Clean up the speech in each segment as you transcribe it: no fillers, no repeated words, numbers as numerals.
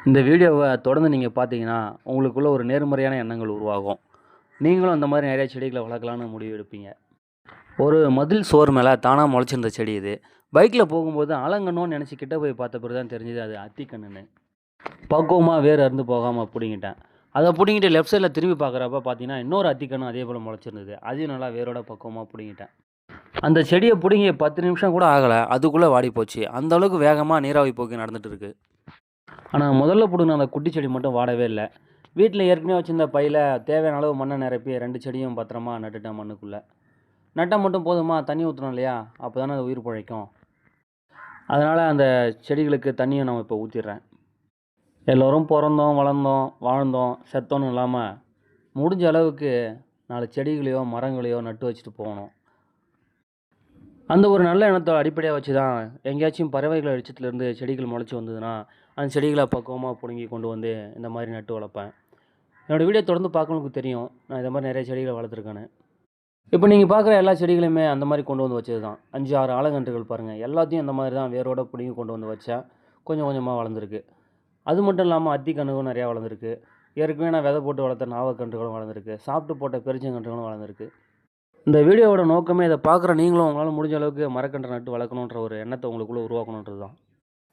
இந்த வீடியோவை தொடர்ந்து நீங்கள் பார்த்தீங்கன்னா உங்களுக்குள்ள ஒரு நேர்மறையான எண்ணங்கள் உருவாகும். நீங்களும் அந்த மாதிரி நிறைய செடிகளை வளர்க்கலான்னு முடிவு எடுப்பீங்க. ஒரு மதில் சுவர் மேலே தானாக முளைச்சிருந்த செடி இது. பைக்கில் போகும்போது ஆலங்கன்னுன்னு நினச்சி கிட்ட போய் பார்த்த பிறகு தான் தெரிஞ்சது அது அத்திக்கண்ணுன்னு. பக்குவமாக வேறு அறுந்து போகாமல் பிடிங்கிட்டேன். அதை பிடிங்கிட்டு லெஃப்ட் சைடில் திரும்பி பார்க்குறப்ப பார்த்தீங்கன்னா இன்னொரு அத்திக்கண்ணும் அதே போல் முளைச்சிருந்தது. அதையும் நல்லா வேரோட பக்குவமாக பிடிங்கிட்டேன். அந்த செடியை பிடுங்கி 10 நிமிஷம் கூட ஆகலை, அதுக்குள்ளே வாடி போச்சு. அந்த அளவுக்கு வேகமாக நீராவி போக்கி நடந்துட்டு இருக்கு. ஆனால் முதல்ல பிடுங்கின அந்த குட்டி செடி மட்டும் வாடவே இல்லை. வீட்டில் ஏற்கனவே வச்சுருந்த பையில் தேவையான அளவு மண்ணை நிரப்பி 2 செடியும் பத்திரமா நட்டுட்டேன் மண்ணுக்குள்ளே. நட்டால் மட்டும் போதுமா, தண்ணி ஊற்றணும் இல்லையா? அப்போ தானே அது உயிர் பிழைக்கும். அதனால் அந்த செடிகளுக்கு தண்ணியும் நம்ம இப்போ ஊற்றிடுறேன். எல்லோரும் பிறந்தோம், வளர்ந்தோம், வாழ்ந்தோம், செத்தோன்னு இல்லாமல் முடிஞ்ச அளவுக்கு 4 செடிகளையோ மரங்களையோ நட்டு வச்சுட்டு போகணும். அந்த ஒரு நல்ல எண்ணத்தை அடிப்படையாக வச்சு தான் எங்கேயாச்சும் பறவைகள் வெளிச்சத்துலேருந்து செடிகள் முளைச்சி வந்ததுன்னா அந்த செடிகளை பக்குவமாக பிடுங்கி கொண்டு வந்து இந்த மாதிரி நட்டு வளர்ப்பேன். என்னோடய வீடியோ தொடர்ந்து பார்க்கறவங்களுக்கு தெரியும் நான் இந்த மாதிரி நிறைய செடிகளை வளர்த்துருக்கேன்னு. இப்போ நீங்கள் பார்க்குற எல்லா செடிகளையுமே அந்த மாதிரி கொண்டு வந்து வச்சது தான். 5, 6 ஆலங்கன்றுகள் பாருங்கள், எல்லாத்தையும் இந்த மாதிரி தான் வேரோட பிடுங்கி கொண்டு வந்து வச்சா கொஞ்சம் கொஞ்சமாக வளர்ந்துருக்கு. அது மட்டும் இல்லாமல் அத்திக்கன்றுகளும் நிறையா வளர்ந்துருக்கு. ஏற்கனவே நான் விதை போட்டு வளர்த்த நாவக்கன்றுகளும் வளர்ந்துருக்கு. சாப்பிட்டு போட்ட பெருச்சங்கன்றுகளும் வளர்ந்துருக்கு. இந்த வீடியோவோட நோக்கமே இதை பார்க்குற நீங்களும் உங்களால் முடிஞ்ச அளவுக்கு மரக்கன்று நட்டு வளர்க்கணுன்ற ஒரு எண்ணத்தை உங்களுக்குள்ளே உருவாக்கணுன்றது தான்.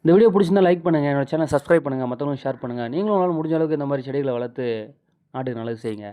இந்த வீடியோ பிடிச்சிருந்தா லைக் பண்ணுங்கள், என்னோட சேனல் சப்ஸ்கிரைப் பண்ணுங்கள், மற்றவங்களும் ஷேர் பண்ணுங்கள். நீங்களும் உங்களால் முடிஞ்ச அளவுக்கு இந்த மாதிரி செடிகளை வளர்த்து நாட்டுக்கு நல்லது செய்யுங்க.